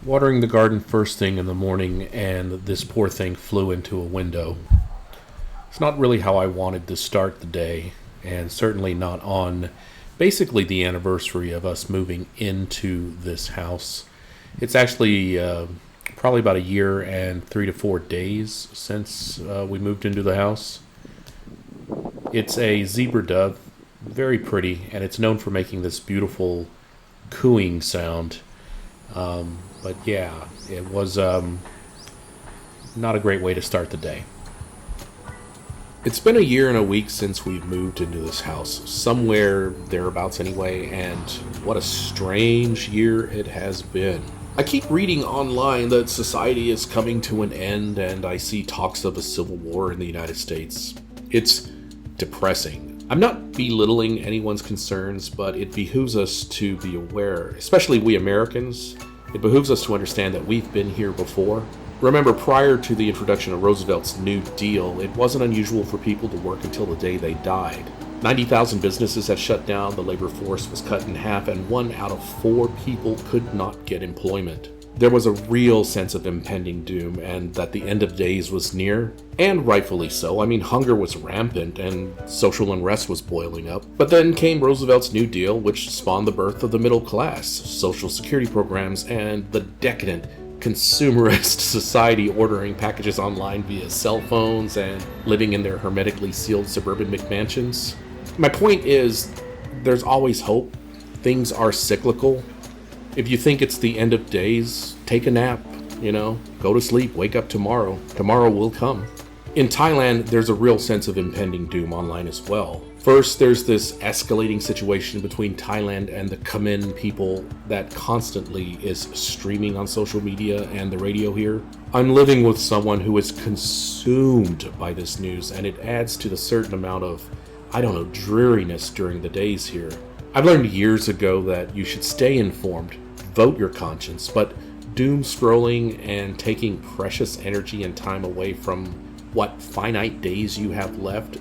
Watering the garden first thing in the morning, and this poor thing flew into a window. It's not really how I wanted to start the day, and certainly not on basically the anniversary of us moving into this house. It's actually probably about a year and 3 to 4 days since we moved into the house. It's a zebra dove, very pretty, and it's known for making this beautiful cooing sound. But yeah, it was not a great way to start the day. It's been a year and a week since we've moved into this house, somewhere thereabouts anyway, and what a strange year it has been. I keep reading online that society is coming to an end, and I see talks of a civil war in the United States. It's depressing. I'm not belittling anyone's concerns, but it behooves us to be aware, especially we Americans. It behooves us to understand that we've been here before. Remember, prior to the introduction of Roosevelt's New Deal, it wasn't unusual for people to work until the day they died. 90,000 businesses had shut down, the labor force was cut in half, and 1 out of 4 people could not get employment. There was a real sense of impending doom and that the end of days was near, and rightfully so. I mean, hunger was rampant and social unrest was boiling up. But then came Roosevelt's New Deal, which spawned the birth of the middle class, social security programs, and the decadent, consumerist society ordering packages online via cell phones and living in their hermetically sealed suburban McMansions. My point is, there's always hope. Things are cyclical. If you think it's the end of days, take a nap, go to sleep, wake up tomorrow. Tomorrow will come. In Thailand, there's a real sense of impending doom online as well. First, there's this escalating situation between Thailand and the Kaen people that constantly is streaming on social media and the radio here. I'm living with someone who is consumed by this news, and it adds to the certain amount of, dreariness during the days here. I've learned years ago that you should stay informed, vote your conscience, but doom scrolling and taking precious energy and time away from what finite days you have left,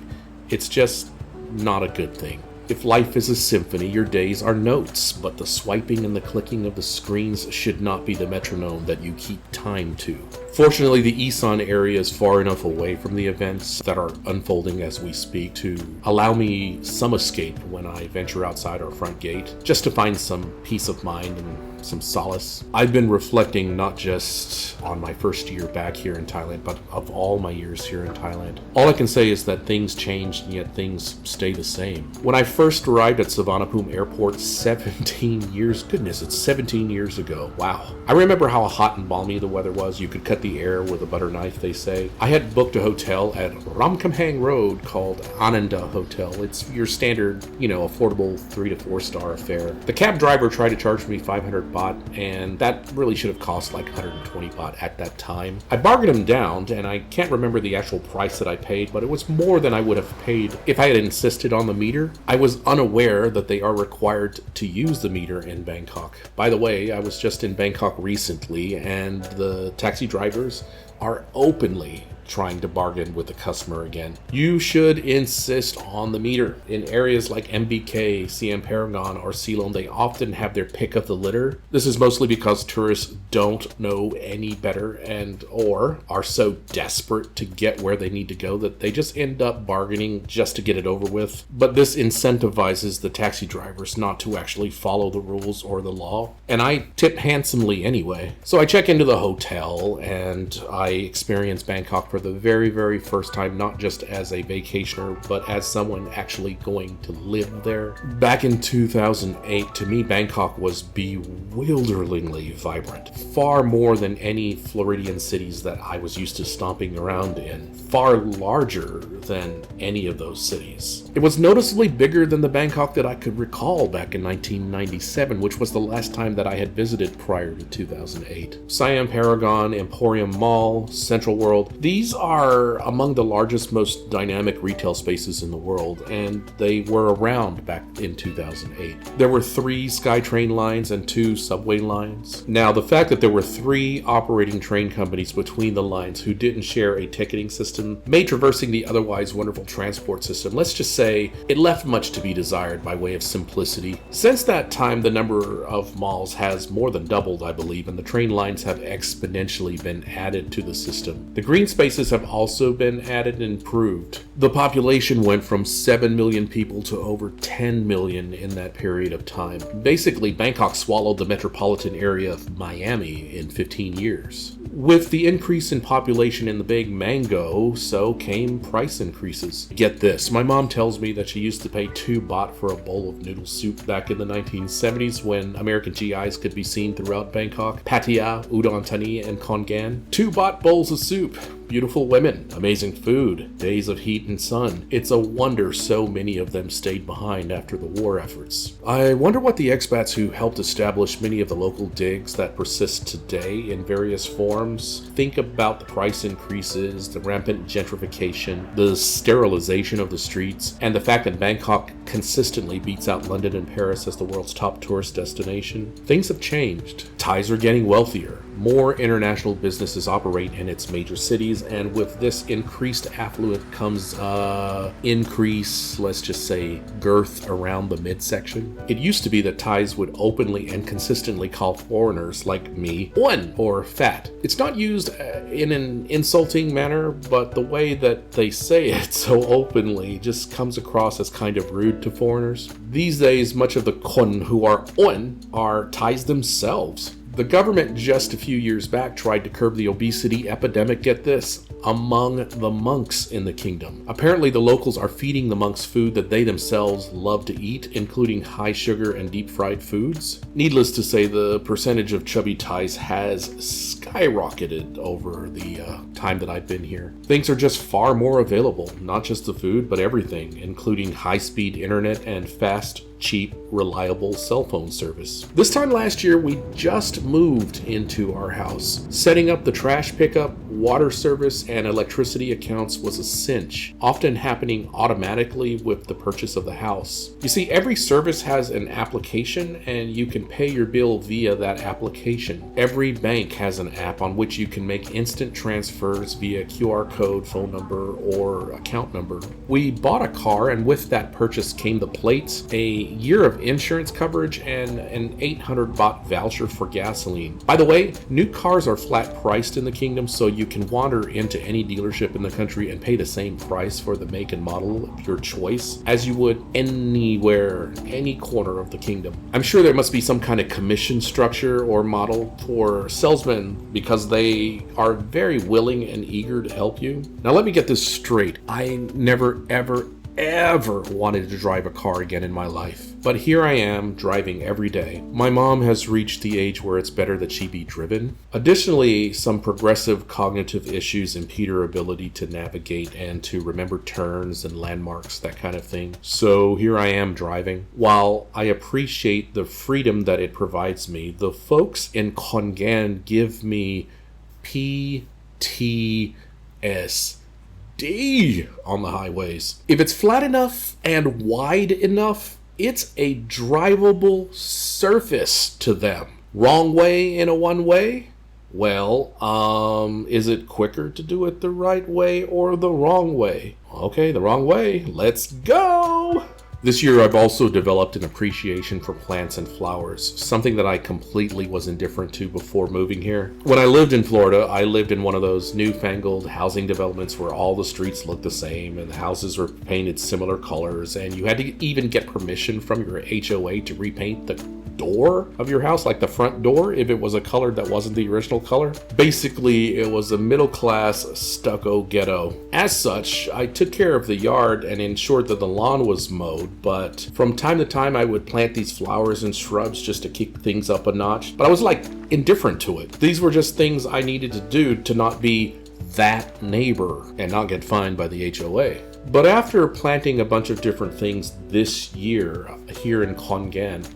it's just not a good thing. If life is a symphony, your days are notes, but the swiping and the clicking of the screens should not be the metronome that you keep time to. Fortunately, the Isan area is far enough away from the events that are unfolding as we speak to allow me some escape when I venture outside our front gate, just to find some peace of mind and some solace. I've been reflecting not just on my first year back here in Thailand, but of all my years here in Thailand. All I can say is that things changed and yet things stay the same. When I first arrived at Suvarnabhumi Airport 17 years, goodness, it's 17 years ago. Wow. I remember how hot and balmy the weather was. You could cut the air with a butter knife, they say. I had booked a hotel at Ramkhamhaeng Road called Ananda Hotel. It's your standard, affordable 3 to 4 star affair. The cab driver tried to charge me 500 baht, and that really should have cost like 120 baht at that time. I bargained him down, and I can't remember the actual price that I paid, but it was more than I would have paid if I had insisted on the meter. I was unaware that they are required to use the meter in Bangkok. By the way, I was just in Bangkok recently, and the taxi drivers are openly trying to bargain with the customer again. You should insist on the meter. In areas like MBK, Siam Paragon, or Silom, they often have their pick of the litter. This is mostly because tourists don't know any better and or are so desperate to get where they need to go that they just end up bargaining just to get it over with. But this incentivizes the taxi drivers not to actually follow the rules or the law. And I tip handsomely anyway. So I check into the hotel and I experience Bangkok for the very, very first time, not just as a vacationer, but as someone actually going to live there. Back in 2008, to me, Bangkok was bewilderingly vibrant. Far more than any Floridian cities that I was used to stomping around in. Far larger than any of those cities. It was noticeably bigger than the Bangkok that I could recall back in 1997, which was the last time that I had visited prior to 2008. Siam Paragon, Emporium Mall, Mall, Central World. These are among the largest, most dynamic retail spaces in the world, and they were around back in 2008. There were 3 SkyTrain lines and 2 subway lines. Now, the fact that there were 3 operating train companies between the lines who didn't share a ticketing system made traversing the otherwise wonderful transport system, let's just say, it left much to be desired by way of simplicity. Since that time, the number of malls has more than doubled, I believe, and the train lines have exponentially been added to the system. The green spaces have also been added and improved. The population went from 7 million people to over 10 million in that period of time. Basically, Bangkok swallowed the metropolitan area of Miami in 15 years. With the increase in population in the Big Mango, so came price increases. Get this, my mom tells me that she used to pay 2 baht for a bowl of noodle soup back in the 1970s when American GIs could be seen throughout Bangkok, Pattaya, Udon Thani, and Khon. 2 baht bowls of soup. Beautiful women, amazing food, days of heat and sun. It's a wonder so many of them stayed behind after the war efforts. I wonder what the expats who helped establish many of the local digs that persist today in various forms think about the price increases, the rampant gentrification, the sterilization of the streets, and the fact that Bangkok consistently beats out London and Paris as the world's top tourist destination. Things have changed. Thais are getting wealthier. More international businesses operate in its major cities, and with this increased affluence comes increase, let's just say, girth around the midsection. It used to be that Thais would openly and consistently call foreigners like me "one" or fat. It's not used in an insulting manner, but the way that they say it so openly just comes across as kind of rude to foreigners. These days, much of the Khon who are "one" are Thais themselves. The government just a few years back tried to curb the obesity epidemic, get this, among the monks in the kingdom. Apparently the locals are feeding the monks food that they themselves love to eat, including high sugar and deep fried foods. Needless to say, the percentage of chubby Thais has skyrocketed over the time that I've been here. Things are just far more available, not just the food, but everything, including high-speed internet and fast, cheap, reliable cell phone service. This time last year, we just moved into our house. Setting up the trash pickup, water service, and electricity accounts was a cinch, often happening automatically with the purchase of the house. You see, every service has an application, and you can pay your bill via that application. Every bank has an app on which you can make instant transfers via QR code, phone number, or account number. We bought a car, and with that purchase came the plates, a year of insurance coverage, and an 800 baht voucher for gasoline. By the way, new cars are flat priced in the kingdom, so you can wander into any dealership in the country and pay the same price for the make and model of your choice as you would anywhere, any corner of the kingdom. I'm sure there must be some kind of commission structure or model for salesmen because they are very willing and eager to help you. Now let me get this straight. I never ever wanted to drive a car again in my life. But here I am, driving every day. My mom has reached the age where it's better that she be driven. Additionally, some progressive cognitive issues impede her ability to navigate and to remember turns and landmarks, that kind of thing. So here I am driving. While I appreciate the freedom that it provides me, the folks in Khon give me PTSD on the highways. If it's flat enough and wide enough, it's a drivable surface to them. Wrong way in a one way? Well, is it quicker to do it the right way or the wrong way? Okay, the wrong way. Let's go! This year, I've also developed an appreciation for plants and flowers, something that I completely was indifferent to before moving here. When I lived in Florida, I lived in one of those newfangled housing developments where all the streets looked the same and the houses were painted similar colors, and you had to even get permission from your HOA to repaint the door of your house, like the front door, if it was a color that wasn't the original color. Basically, it was a middle-class stucco ghetto. As such, I took care of the yard and ensured that the lawn was mowed, but from time to time I would plant these flowers and shrubs just to kick things up a notch. But I was like indifferent to it. These were just things I needed to do to not be that neighbor and not get fined by the HOA. But after planting a bunch of different things this year here in Khon,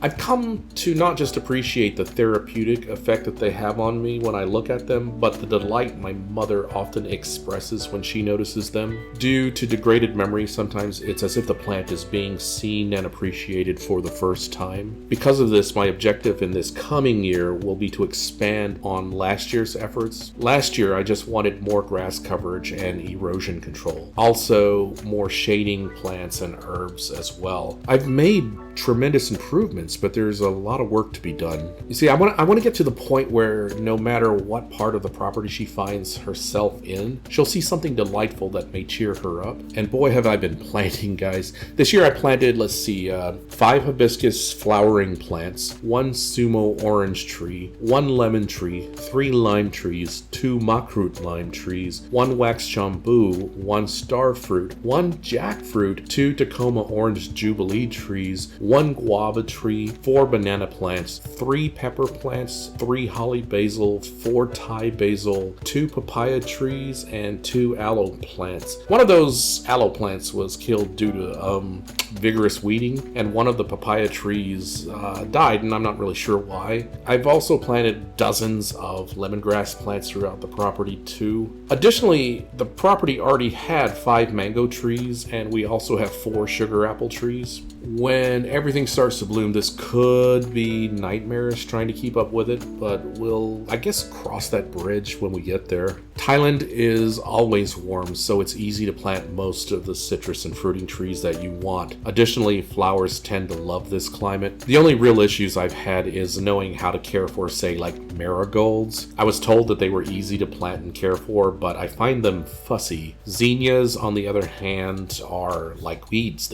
I've come to not just appreciate the therapeutic effect that they have on me when I look at them, but the delight my mother often expresses when she notices them. Due to degraded memory, sometimes it's as if the plant is being seen and appreciated for the first time. Because of this, my objective in this coming year will be to expand on last year's efforts. Last year, I just wanted more grass coverage and erosion control. Also, more shading plants and herbs as well. I've made tremendous improvements, but there's a lot of work to be done. You see, I want to get to the point where no matter what part of the property she finds herself in, she'll see something delightful that may cheer her up. And boy, have I been planting, guys. This year I planted, 5 hibiscus flowering plants, 1 sumo orange tree, 1 lemon tree, 3 lime trees, 2 makrut lime trees, 1 wax chambu, 1 star fruit, 1 jackfruit, 2 Tacoma orange jubilee trees, 1 guava tree, 4 banana plants, 3 pepper plants, 3 holly basil, 4 Thai basil, 2 papaya trees, and 2 aloe plants. One of those aloe plants was killed due to vigorous weeding, and one of the papaya trees died, and I'm not really sure why. I've also planted dozens of lemongrass plants throughout the property too. Additionally, the property already had 5 mango trees, and we also have 4 sugar apple trees. When everything starts to bloom, this could be nightmarish trying to keep up with it, but we'll, I guess, cross that bridge when we get there. Thailand is always warm, so it's easy to plant most of the citrus and fruiting trees that you want. Additionally, flowers tend to love this climate. The only real issues I've had is knowing how to care for, say, like marigolds. I was told that they were easy to plant and care for, but I find them fussy. Zinnias, on the other hand, are like weeds.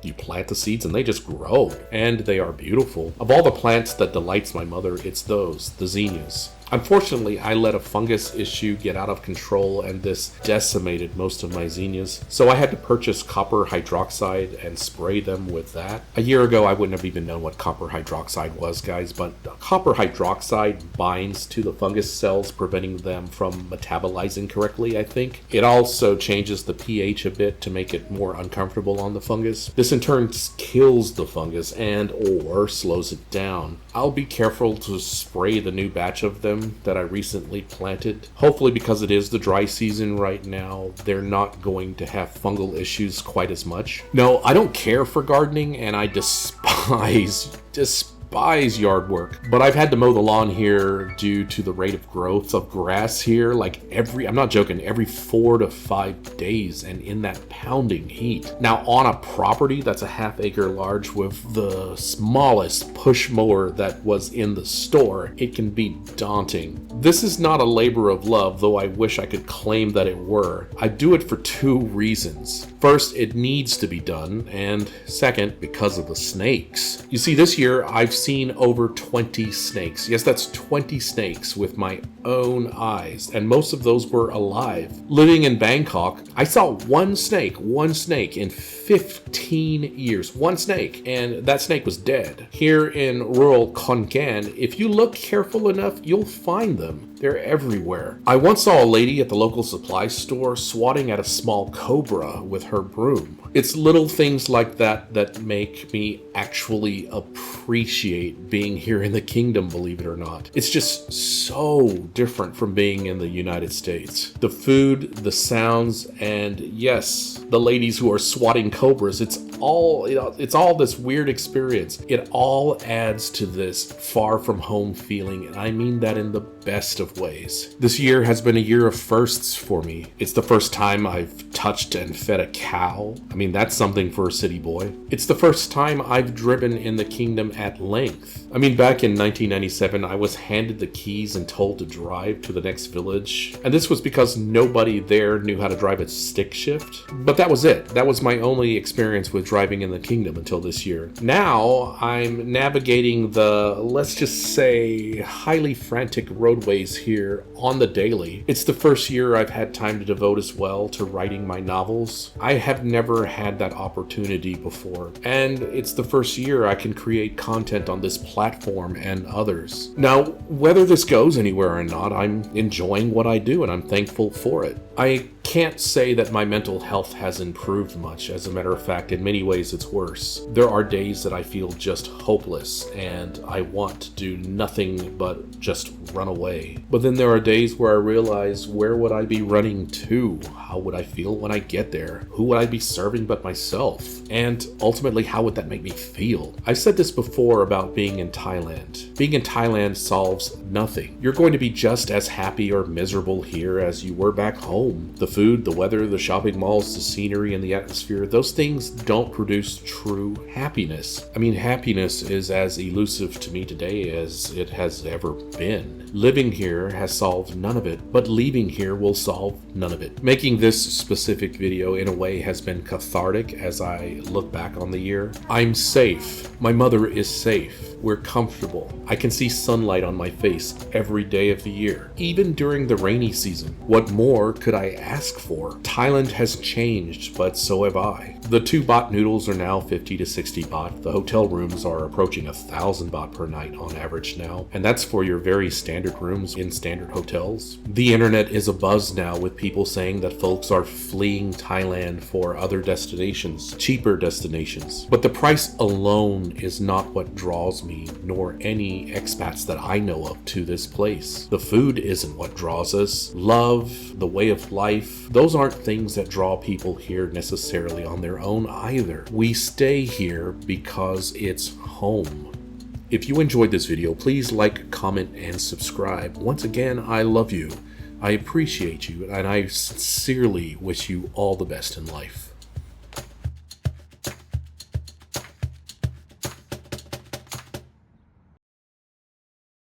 You plant the seeds and they just grow, and they are beautiful. Of all the plants that delights my mother, it's those, the zinnias. Unfortunately, I let a fungus issue get out of control, and this decimated most of my zinnias, so I had to purchase copper hydroxide and spray them with that. A year ago, I wouldn't have even known what copper hydroxide was, guys, but copper hydroxide binds to the fungus cells, preventing them from metabolizing correctly, I think. It also changes the pH a bit to make it more uncomfortable on the fungus. This in turn kills the fungus and/or slows it down. I'll be careful to spray the new batch of them that I recently planted. Hopefully, because it is the dry season right now, they're not going to have fungal issues quite as much. No, I don't care for gardening, and I despise yard work, but I've had to mow the lawn here due to the rate of growth of grass here, I'm not joking, every 4 to 5 days, and in that pounding heat. Now, on a property that's a ½ acre large with the smallest push mower that was in the store, it can be daunting. This is not a labor of love, though I wish I could claim that it were. I do it for 2 reasons. First, it needs to be done, and second, because of the snakes. You see, this year I've seen over 20 snakes. Yes, that's 20 snakes with my own eyes, and most of those were alive. Living in Bangkok, I saw one snake in 15 years. One snake, and that snake was dead. Here in rural Khon, if you look careful enough, you'll find them. They're everywhere. I once saw a lady at the local supply store swatting at a small cobra with her broom. It's little things like that that make me actually appreciate being here in the kingdom, believe it or not. It's just so different from being in the United States. The food, the sounds, and yes, the ladies who are swatting cobras, it's all this weird experience. It all adds to this far from home feeling, and I mean that in the best of ways. This year has been a year of firsts for me. It's the first time I've touched and fed a cow. I mean, that's something for a city boy. It's the first time I've driven in the kingdom at length. I mean, back in 1997, I was handed the keys and told to drive to the next village. And this was because nobody there knew how to drive a stick shift. But that was it. That was my only experience with driving in the kingdom until this year. Now, I'm navigating the, let's just say, highly frantic roadways here on the daily. It's the first year I've had time to devote as well to writing my novels. I have never had that opportunity before, and it's the first year I can create content on this platform and others. Now, whether this goes anywhere or not, I'm enjoying what I do and I'm thankful for it. I can't say that my mental health has improved much. As a matter of fact, in many ways it's worse. There are days that I feel just hopeless and I want to do nothing but just run away. But then there are days where I realize, where would I be running to? How would I feel when I get there? Who would I be serving but myself? And ultimately, how would that make me feel? I've said this before about being in Thailand. Being in Thailand solves nothing. You're going to be just as happy or miserable here as you were back home. The food, the weather, the shopping malls, the scenery, and the atmosphere, those things don't produce true happiness. I mean, happiness is as elusive to me today as it has ever been. Living here has solved none of it, but leaving here will solve none of it. Making this specific video in a way has been cathartic as I look back on the year. I'm safe. My mother is safe. We're comfortable. I can see sunlight on my face every day of the year, even during the rainy season. What more could I ask for? Thailand has changed, but so have I. The 2 baht noodles are now 50 to 60 baht. The hotel rooms are approaching 1,000 baht per night on average now, and that's for your very standard rooms in standard hotels. The internet is abuzz now with people saying that folks are fleeing Thailand for other destinations, cheaper destinations. But the price alone is not what draws me, nor any expats that I know of, to this place. The food isn't what draws us. Love, the way of life, those aren't things that draw people here necessarily on their own either. We stay here because it's home. If you enjoyed this video, please like, comment, and subscribe. Once again, I love you. I appreciate you, and I sincerely wish you all the best in life.